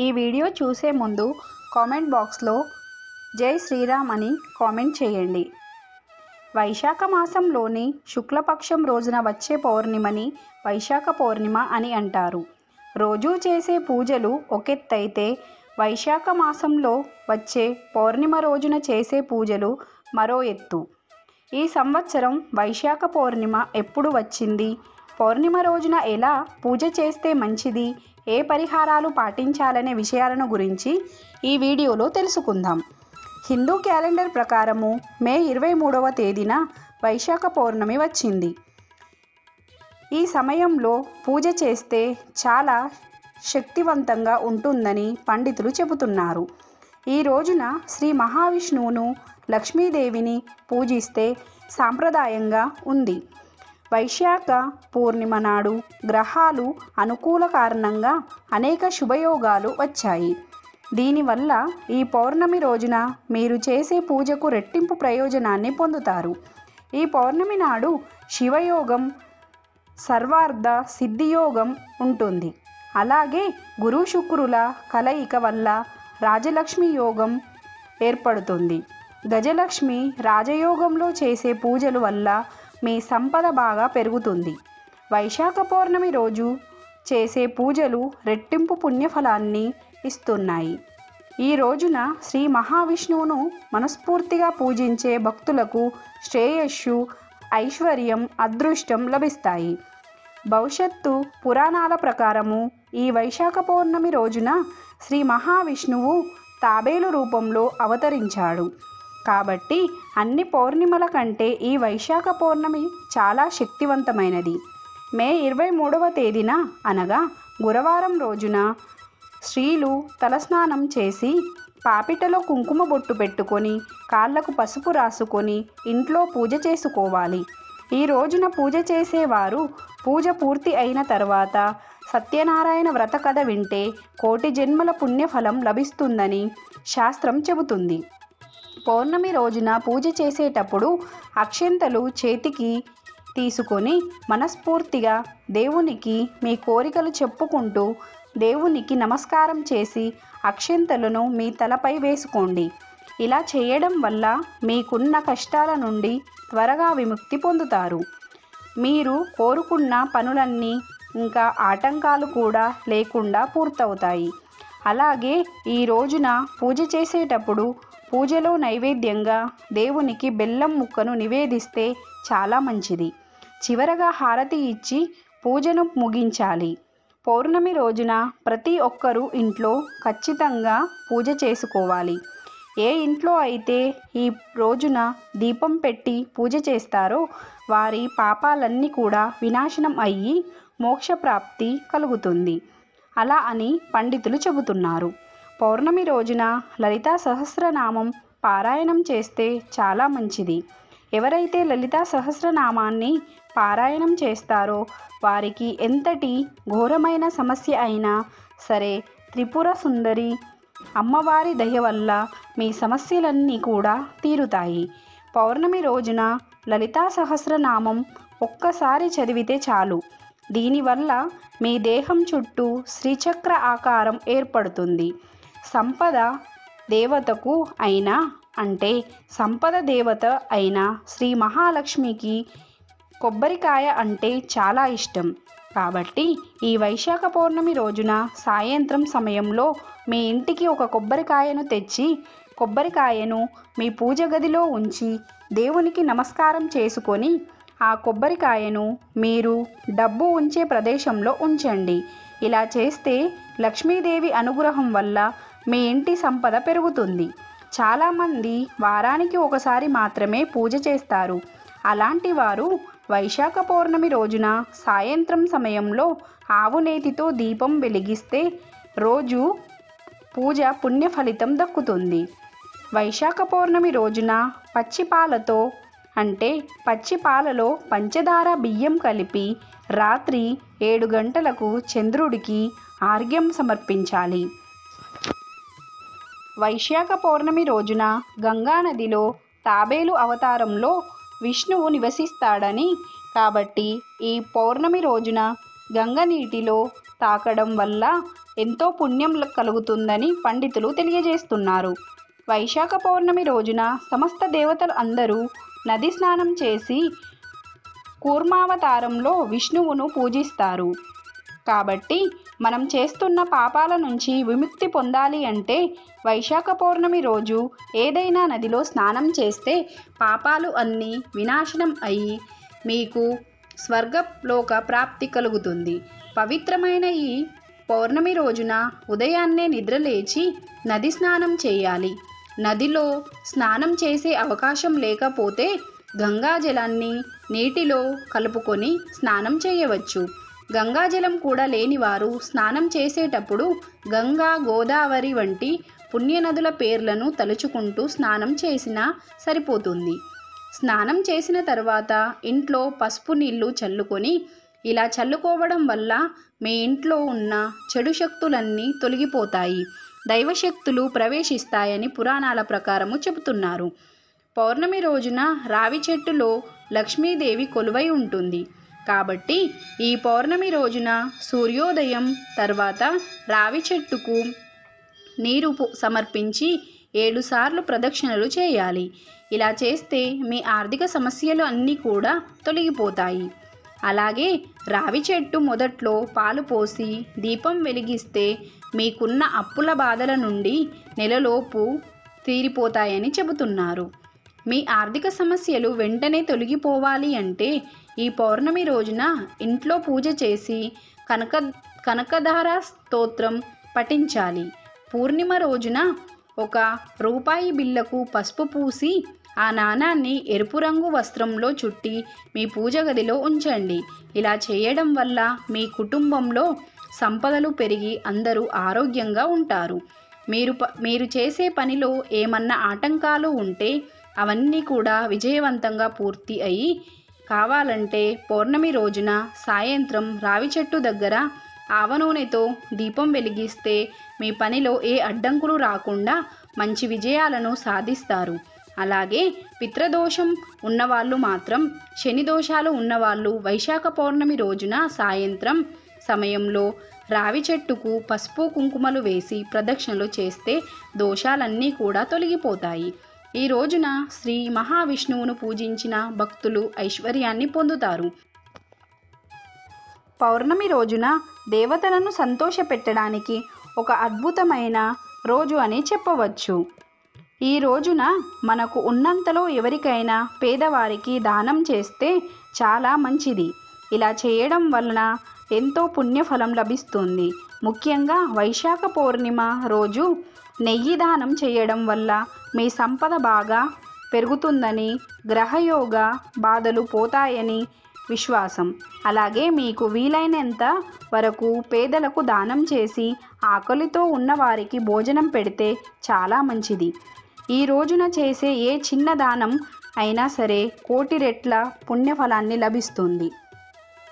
ఈ వీడియో చూసే ముందు కామెంట్ బాక్స్లో జై శ్రీరామ్ అని కామెంట్ చేయండి. వైశాఖ మాసంలోని శుక్లపక్షం రోజున వచ్చే పౌర్ణిమని వైశాఖ పౌర్ణిమ అని అంటారు. రోజూ చేసే పూజలు ఒకెత్తైతే వైశాఖ మాసంలో వచ్చే పౌర్ణిమ రోజున చేసే పూజలు మరో ఎత్తు. ఈ సంవత్సరం వైశాఖ పౌర్ణిమ ఎప్పుడు వచ్చింది, పౌర్ణిమ రోజున ఎలా పూజ చేస్తే మంచిది, ఏ పరిహారాలు పాటించాలనే విషయాలను గురించి ఈ వీడియోలో తెలుసుకుందాం. హిందూ క్యాలెండర్ ప్రకారము మే 23వ తేదీన వైశాఖ పౌర్ణమి వచ్చింది. ఈ సమయంలో పూజ చేస్తే చాలా శక్తివంతంగా ఉంటుందని పండితులు చెబుతున్నారు. ఈ రోజున శ్రీ మహావిష్ణువును, లక్ష్మీదేవిని పూజిస్తే సాంప్రదాయంగా ఉంది. వైశాఖ పూర్ణిమ నాడు గ్రహాలు అనుకూల కారణంగా అనేక శుభయోగాలు వచ్చాయి. దీనివల్ల ఈ పౌర్ణమి రోజున మీరు చేసే పూజకు రెట్టింపు ప్రయోజనాన్ని పొందుతారు. ఈ పౌర్ణమి నాడు శివయోగం, సర్వార్థ సిద్ధియోగం ఉంటుంది. అలాగే గురు శుక్రుల కలయిక వల్ల రాజలక్ష్మి యోగం ఏర్పడుతుంది. గజలక్ష్మి రాజయోగంలో చేసే పూజల వల్ల మీ సంపద బాగా పెరుగుతుంది. వైశాఖ పౌర్ణమి రోజు చేసే పూజలు రెట్టింపు పుణ్యఫలాన్ని ఇస్తున్నాయి. ఈ రోజున శ్రీ మహావిష్ణువును మనస్ఫూర్తిగా పూజించే భక్తులకు శ్రేయస్సు, ఐశ్వర్యం, అదృష్టం లభిస్తాయి. భవిష్యత్తు పురాణాల ప్రకారము ఈ వైశాఖ పౌర్ణమి రోజున శ్రీ మహావిష్ణువు తాబేలు రూపంలో అవతరించాడు. కాబట్టి అన్ని పౌర్ణిమల కంటే ఈ వైశాఖ పౌర్ణమి చాలా శక్తివంతమైనది. మే 23వ తేదీన అనగా గురువారం రోజున స్త్రీలు తలస్నానం చేసి పాపిటలో కుంకుమ బొట్టు పెట్టుకొని కాళ్లకు పసుపు రాసుకొని ఇంట్లో పూజ చేసుకోవాలి. ఈ రోజున పూజ చేసేవారు పూజ పూర్తి అయిన తర్వాత సత్యనారాయణ వ్రత కథ వింటే కోటి జన్మల పుణ్యఫలం లభిస్తుందని శాస్త్రం చెబుతుంది. పౌర్ణమి రోజున పూజ చేసేటప్పుడు అక్షంతలు చేతికి తీసుకొని మనస్ఫూర్తిగా దేవునికి మీ కోరికలు చెప్పుకుంటూ దేవునికి నమస్కారం చేసి అక్షంతలను మీ తలపై వేసుకోండి. ఇలా చేయడం వల్ల మీకున్న కష్టాల నుండి త్వరగా విముక్తి పొందుతారు. మీరు కోరుకున్న పనులన్నీ ఇంకా ఆటంకాలు కూడా లేకుండా పూర్తవుతాయి. అలాగే ఈ రోజున పూజ చేసేటప్పుడు పూజలో నైవేద్యంగా దేవునికి బెల్లం ముక్కను నివేదిస్తే చాలా మంచిది. చివరగా హారతి ఇచ్చి పూజను ముగించాలి. పౌర్ణమి రోజున ప్రతి ఒక్కరూ ఇంట్లో ఖచ్చితంగా పూజ చేసుకోవాలి. ఏ ఇంట్లో అయితే ఈ రోజున దీపం పెట్టి పూజ చేస్తారో వారి పాపాలన్నీ కూడా వినాశనం అయ్యి మోక్షప్రాప్తి కలుగుతుంది. అలా అని పండితులు చెబుతున్నారు. పౌర్ణమి రోజున లలితా సహస్రనామం పారాయణం చేస్తే చాలా మంచిది. ఎవరైతే లలితా సహస్రనామాన్ని పారాయణం చేస్తారో వారికి ఎంతటి ఘోరమైన సమస్య అయినా సరే త్రిపుర సుందరి అమ్మవారి దయ వల్ల మీ సమస్యలన్నీ కూడా తీరుతాయి. పౌర్ణమి రోజున లలితా సహస్రనామం ఒక్కసారి చదివితే చాలు. దీనివల్ల మీ దేహం చుట్టూ శ్రీచక్ర ఆకారం ఏర్పడుతుంది. సంపద దేవతకు అయినా అంటే సంపద దేవత అయిన శ్రీ మహాలక్ష్మికి కొబ్బరికాయ అంటే చాలా ఇష్టం. కాబట్టి ఈ వైశాఖ పౌర్ణమి రోజున సాయంత్రం సమయంలో మీ ఇంటికి ఒక కొబ్బరికాయను తెచ్చి కొబ్బరికాయను మీ పూజ గదిలో ఉంచి దేవునికి నమస్కారం చేసుకొని ఆ కొబ్బరికాయను మీరు డబ్బు ఉంచే ప్రదేశంలో ఉంచండి. ఇలా చేస్తే లక్ష్మీదేవి అనుగ్రహం వల్ల మీ ఇంటి సంపద పెరుగుతుంది. చాలామంది వారానికి ఒకసారి మాత్రమే పూజ చేస్తారు. అలాంటి వారు వైశాఖ పౌర్ణమి రోజున సాయంత్రం సమయంలో ఆవు నేతితో దీపం వెలిగిస్తే రోజు పూజ పుణ్య ఫలితం దక్కుతుంది. వైశాఖ పౌర్ణమి రోజున పచ్చిపాలతో అంటే పచ్చిపాలలో పంచదార బియ్యం కలిపి రాత్రి 7 గంటలకు చంద్రుడికి ఆర్ఘ్యం సమర్పించాలి. వైశాఖ పౌర్ణమి రోజున గంగానదిలో తాబేలు అవతారంలో విష్ణువు నివసిస్తాడని, కాబట్టి ఈ పౌర్ణమి రోజున గంగ నీటిలో తాకడం వల్ల ఎంతో పుణ్యం కలుగుతుందని పండితులు తెలియజేస్తున్నారు. వైశాఖ పౌర్ణమి రోజున సమస్త దేవతలు అందరూ నది స్నానం చేసి కూర్మావతారంలో విష్ణువును పూజిస్తారు. కాబట్టి మనం చేస్తున్న పాపాల నుంచి విముక్తి పొందాలి అంటే వైశాఖ పౌర్ణమి రోజు ఏదైనా నదిలో స్నానం చేస్తే పాపాలు అన్నీ వినాశనం అయ్యి మీకు స్వర్గలోక ప్రాప్తి కలుగుతుంది. పవిత్రమైన ఈ పౌర్ణమి రోజున ఉదయాన్నే నిద్రలేచి నది స్నానం చేయాలి. నదిలో స్నానం చేసే అవకాశం లేకపోతే గంగాజలాన్ని నీటిలో కలుపుకొని స్నానం చేయవచ్చు. గంగాజలం కూడా లేనివారు స్నానం చేసేటప్పుడు గంగా, గోదావరి వంటి పుణ్యనదుల పేర్లను తలుచుకుంటూ స్నానం చేసినా సరిపోతుంది. స్నానం చేసిన తర్వాత ఇంట్లో పసుపు నీళ్లు చల్లుకొని ఇలా చల్లుకోవడం వల్ల మీ ఇంట్లో ఉన్న చెడు శక్తులన్నీ తొలగిపోతాయి, దైవశక్తులు ప్రవేశిస్తాయని పురాణాల ప్రకారము చెబుతున్నారు. పౌర్ణమి రోజున రావి చెట్టులో లక్ష్మీదేవి కొలువై ఉంటుంది. కాబట్టి ఈ పౌర్ణమి రోజున సూర్యోదయం తర్వాత రావి చెట్టుకు నీరు సమర్పించి 7 సార్లు ప్రదక్షిణలు చేయాలి. ఇలా చేస్తే మీ ఆర్థిక సమస్యలు అన్నీ కూడా తొలగిపోతాయి. అలాగే రావి చెట్టు మొదట్లో పాలు పోసి దీపం వెలిగిస్తే మీకున్న అప్పుల బాధల నుండి నెలలోపు తీరిపోతాయని చెబుతున్నారు. మీ ఆర్థిక సమస్యలు వెంటనే తొలగిపోవాలి అంటే ఈ పౌర్ణమి రోజున ఇంట్లో పూజ చేసి కనకధార స్తోత్రం పఠించాలి. పూర్ణిమ రోజున ₹1 బిళ్ళకు పసుపు పూసి ఆ నాణాన్ని ఎరుపు రంగు వస్త్రంలో చుట్టి మీ పూజ గదిలో ఉంచండి. ఇలా చేయడం వల్ల మీ కుటుంబంలో సంపదలు పెరిగి అందరూ ఆరోగ్యంగా ఉంటారు. మీరు చేసే పనిలో ఏమన్నా ఆటంకాలు ఉంటే అవన్నీ కూడా విజయవంతంగా పూర్తి అయ్యి కావాలంటే పౌర్ణమి రోజున సాయంత్రం రావి చెట్టు దగ్గర ఆవ నూనెతో దీపం వెలిగిస్తే మీ పనిలో ఏ అడ్డంకులు రాకుండా మంచి విజయాలను సాధిస్తారు. అలాగే పితృదోషం ఉన్నవాళ్ళు మాత్రం, శని దోషాలు ఉన్నవాళ్ళు వైశాఖ పౌర్ణమి రోజున సాయంత్రం సమయంలో రావి చెట్టుకు పసుపు కుంకుమలు వేసి ప్రదక్షిణలు చేస్తే దోషాలన్నీ కూడా తొలగిపోతాయి. ఈ రోజున శ్రీ మహావిష్ణువును పూజించిన భక్తులు ఐశ్వర్యాన్ని పొందుతారు. పౌర్ణమి రోజున దేవతలను సంతోషపెట్టడానికి ఒక అద్భుతమైన రోజు అని చెప్పవచ్చు. ఈ రోజున మనకు ఉన్నంతలో ఎవరికైనా పేదవారికి దానం చేస్తే చాలా మంచిది. ఇలా చేయడం వలన ఎంతో పుణ్యఫలం లభిస్తుంది. ముఖ్యంగా వైశాఖ పౌర్ణిమ రోజు నెయ్యి దానం చేయడం వల్ల మీ సంపద బాగా పెరుగుతుందని, గ్రహయోగ బాధలు పోతాయని విశ్వాసం. అలాగే మీకు వీలైనంత వరకు పేదలకు దానం చేసి ఆకలితో ఉన్నవారికి భోజనం పెడితే చాలా మంచిది. ఈ రోజున చేసే ఏ చిన్న దానం అయినా సరే కోటి రెట్ల పుణ్యఫలాన్ని లభిస్తుంది.